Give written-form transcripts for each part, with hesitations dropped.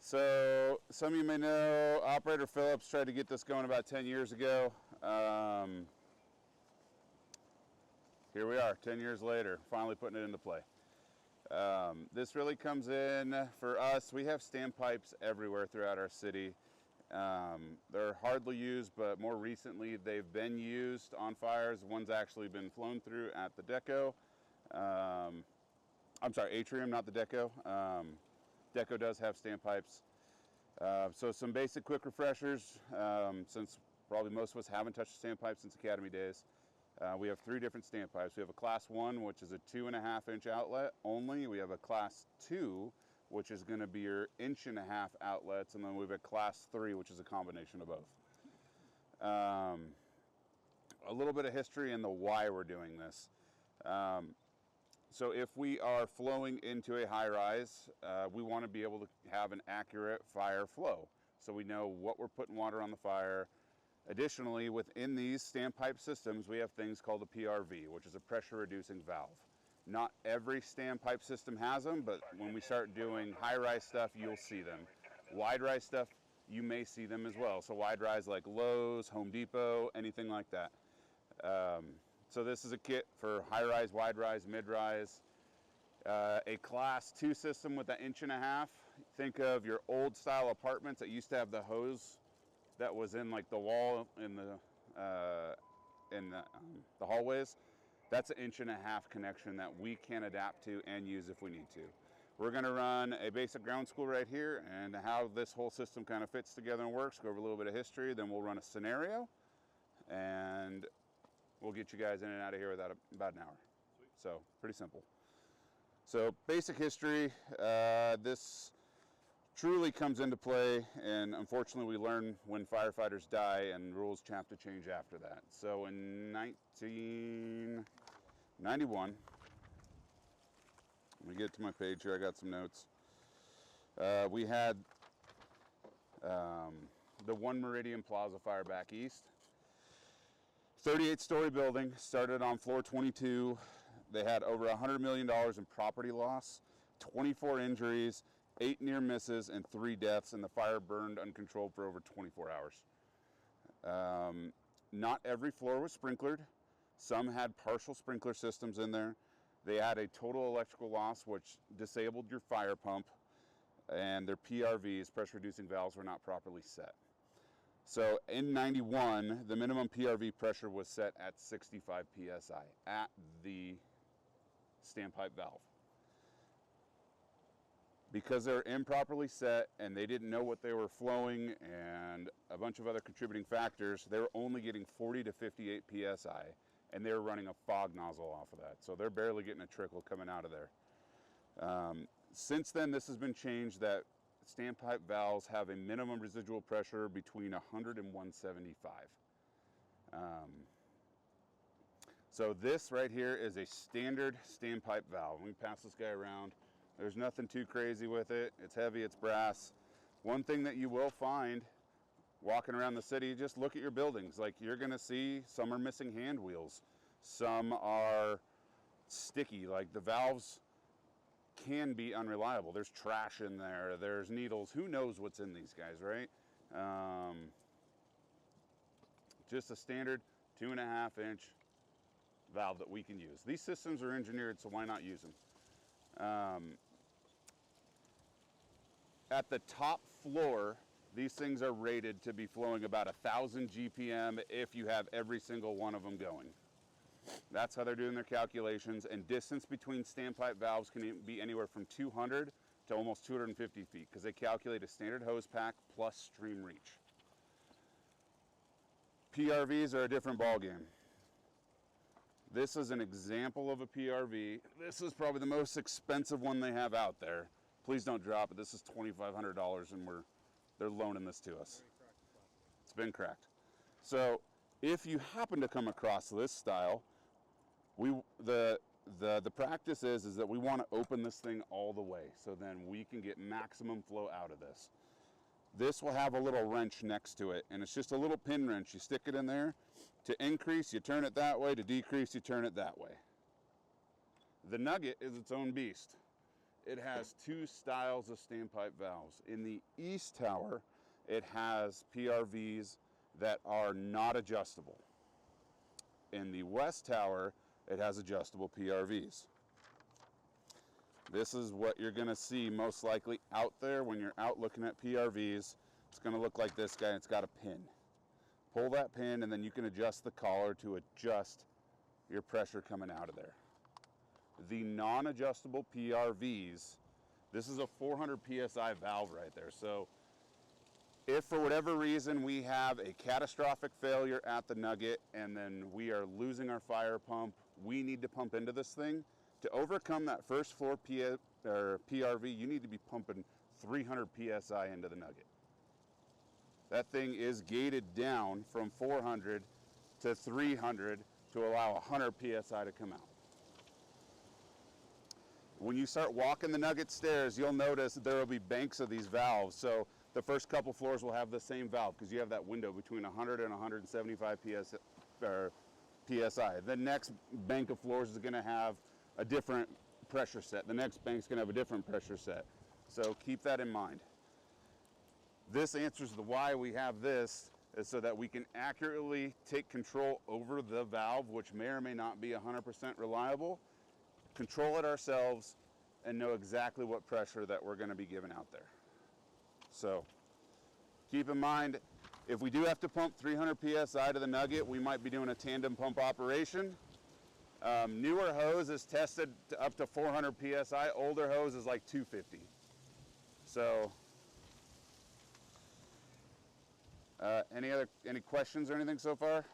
So some of you may know Operator Phillips tried to get this going about 10 years ago. Here we are, 10 years later, finally putting it into play. This really comes in for us. We have standpipes everywhere throughout our city. They're hardly used, but more recently they've been used on fires. One's actually been flown through at the Deco. I'm sorry, Atrium, not the Deco. Deco does have standpipes. So some basic quick refreshers, since probably most of us haven't touched a standpipe since Academy days. We have three different standpipes. We have a Class 1, which is a 2.5-inch outlet only. We have a Class 2, which is going to be your 1.5-inch outlets, and then we have a Class 3, which is a combination of both. A little bit of history and the why we're doing this. So if we are flowing into a high-rise, we want to be able to have an accurate fire flow, so we know what we're putting water on the fire. Additionally, within these standpipe systems, we have things called a PRV, which is a pressure-reducing valve. Not every standpipe system has them, but when we start doing high-rise stuff, you'll see them. Wide-rise stuff, you may see them as well. So wide-rise like Lowe's, Home Depot, anything like that. So this is a kit for high-rise, wide-rise, mid-rise. A Class 2 system with an 1.5 inch. Think of your old-style apartments that used to have the hose that was in like the wall in the hallways. That's an 1.5 inch connection that we can adapt to and use if we need to. We're going to run a basic ground school right here and how this whole system kind of fits together and works. Go over a little bit of history, then we'll run a scenario, and we'll get you guys in and out of here without about an hour. Sweet. So pretty simple. So basic history. This truly comes into play, and unfortunately we learn when firefighters die and rules have to change after that. So in 1991, let me get to my page here, I got some notes. We had the One Meridian Plaza fire back east. 38-story building, started on floor 22. They had over $100 million in property loss, 24 injuries, 8 near misses, and 3 deaths, and the fire burned uncontrolled for over 24 hours. Not every floor was sprinklered. Some had partial sprinkler systems in there. They had a total electrical loss, which disabled your fire pump, and their PRVs, pressure reducing valves, were not properly set. So in 91, the minimum PRV pressure was set at 65 PSI at the standpipe valve. Because they're improperly set and they didn't know what they were flowing and a bunch of other contributing factors, they were only getting 40 to 58 PSI, and they were running a fog nozzle off of that. So they're barely getting a trickle coming out of there. Since then, this has been changed that standpipe valves have a minimum residual pressure between 100 and 175. So this right here is a standard standpipe valve. Let me pass this guy around. There's nothing too crazy with it. It's heavy, it's brass. One thing that you will find walking around the city, just look at your buildings. Like, you're gonna see some are missing hand wheels. Some are sticky, like the valves can be unreliable. There's trash in there, there's needles. Who knows what's in these guys, right? Just a standard 2.5 inch valve that we can use. These systems are engineered, so why not use them? At the top floor, these things are rated to be flowing about 1,000 GPM if you have every single one of them going. That's how they're doing their calculations, and distance between standpipe valves can be anywhere from 200 to almost 250 feet because they calculate a standard hose pack plus stream reach. PRVs are a different ballgame. This is an example of a PRV. This is probably the most expensive one they have out there. Please don't drop it. This is $2,500, and they're loaning this to us. It's been cracked. So if you happen to come across this style, the practice is that we want to open this thing all the way, so then we can get maximum flow out of this. This will have a little wrench next to it, and it's just a little pin wrench. You stick it in there. To increase, you turn it that way. To decrease, you turn it that way. The Nugget is its own beast. it has two styles of standpipe valves. In the east tower, it has PRVs that are not adjustable. In the west tower, it has adjustable PRVs. This is what you're going to see most likely out there when you're out looking at PRVs. It's going to look like this guy. It's got a pin. Pull that pin and then you can adjust the collar to adjust your pressure coming out of there. The non-adjustable PRVs, this is a 400 PSI valve right there. So if for whatever reason we have a catastrophic failure at the Nugget and then we are losing our fire pump, we need to pump into this thing. To overcome that first floor PRV, you need to be pumping 300 PSI into the Nugget. That thing is gated down from 400 to 300 to allow 100 PSI to come out. When you start walking the Nugget stairs, you'll notice that there will be banks of these valves. So the first couple floors will have the same valve because you have that window between 100 and 175 PSI. The next bank of floors is going to have a different pressure set. The next bank's going to have a different pressure set. So keep that in mind. This answers the why we have this is so that we can accurately take control over the valve, which may or may not be 100% reliable, control it ourselves, and know exactly what pressure that we're going to be giving out there. So keep in mind, if we do have to pump 300 PSI to the Nugget, we might be doing a tandem pump operation. Newer hose is tested to up to 400 PSI. Older hose is like 250. So, any questions or anything so far?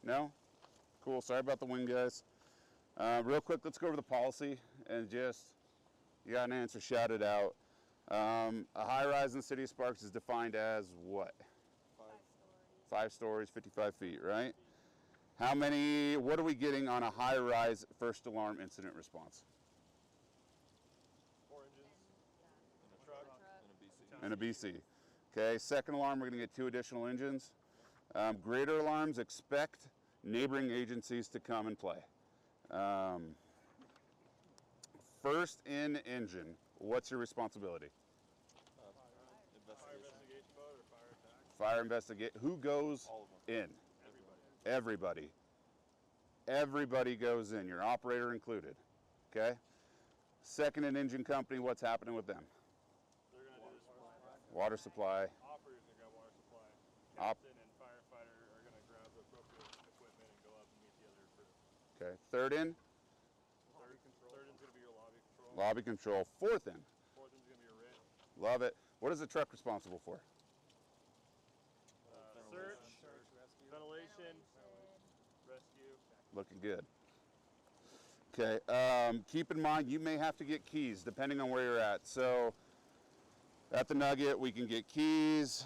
No? Cool, sorry about the wind, guys. Real quick, let's go over the policy and just, you got an answer, shout it out. A high-rise in the city of Sparks is defined as what? 5 stories, 55 feet, right? How many, what are we getting on a high-rise first alarm incident response? 4 engines, and a truck, and a BC. And a BC. Okay, second alarm, we're gonna get 2 additional engines. Greater alarms, expect neighboring agencies to come and play. First in engine, what's your responsibility? Fire investigation boat or fire attack? Fire investigate, who goes All of them. in? Everybody. Everybody goes in, your operator included, okay? Second in engine company, what's happening with them? They're going to do this Water supply. Operator's going to grab water supply. Op- Captain and firefighter are going to grab the appropriate equipment and go up and meet the other crew. Okay, third in? Third in's going to be your lobby control. Lobby control. Fourth in? Fourth in's going to be your RIT. Love it. What is the truck responsible for? Search, ventilation, rescue. Looking good. Okay, keep in mind you may have to get keys depending on where you're at. So at the Nugget we can get keys.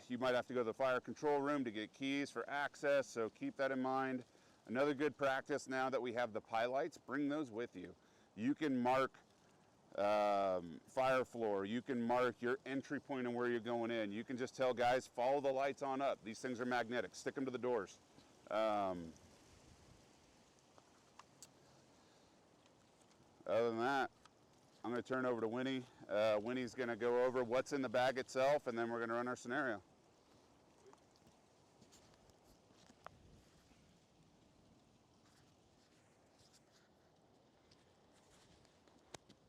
You might have to go to the fire control room to get keys for access, so keep that in mind. Another good practice now that we have the pie lights, bring those with you. You can mark fire floor, you can mark your entry point and where you're going in. You can just tell guys, follow the lights on up. These things are magnetic, stick them to the doors. Other than that, I'm going to turn over to Winnie. Winnie's going to go over what's in the bag itself, and then we're going to run our scenario.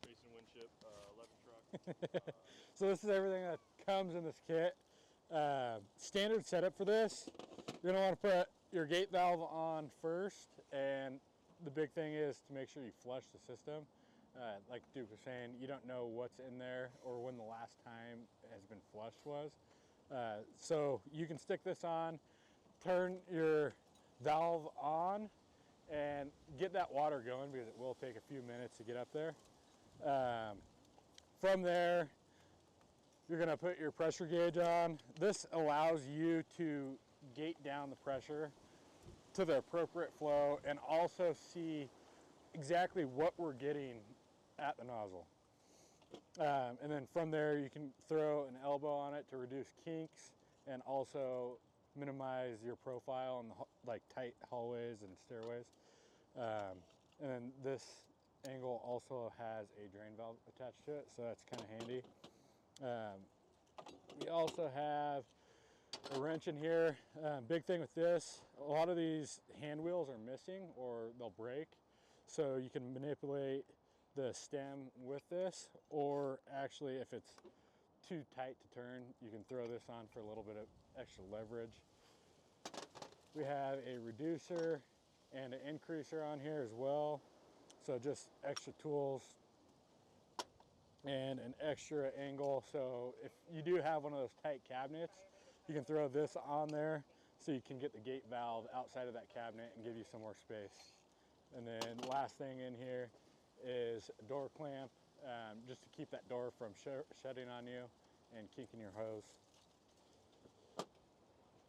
Racing Winship, 11 truck. So this is everything that comes in this kit. Standard setup for this, you're gonna wanna put your gate valve on first, and the big thing is to make sure you flush the system. Like Duke was saying, you don't know what's in there or when the last time has been flushed was. So you can stick this on, turn your valve on, and get that water going because it will take a few minutes to get up there. From there, you're gonna put your pressure gauge on. This allows you to gate down the pressure to the appropriate flow and also see exactly what we're getting at the nozzle. And then from there, you can throw an elbow on it to reduce kinks and also minimize your profile in the like tight hallways and stairways. And then this angle also has a drain valve attached to it, so that's kind of handy. We also have a wrench in here. Big thing with this, a lot of these hand wheels are missing or they'll break. So you can manipulate the stem with this, or actually if it's too tight to turn, you can throw this on for a little bit of extra leverage. We have a reducer and an increaser on here as well. So just extra tools and an extra angle. So if you do have one of those tight cabinets, you can throw this on there so you can get the gate valve outside of that cabinet and give you some more space. And then last thing in here is a door clamp, just to keep that door from shutting on you and kinking your hose.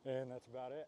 And that's about it.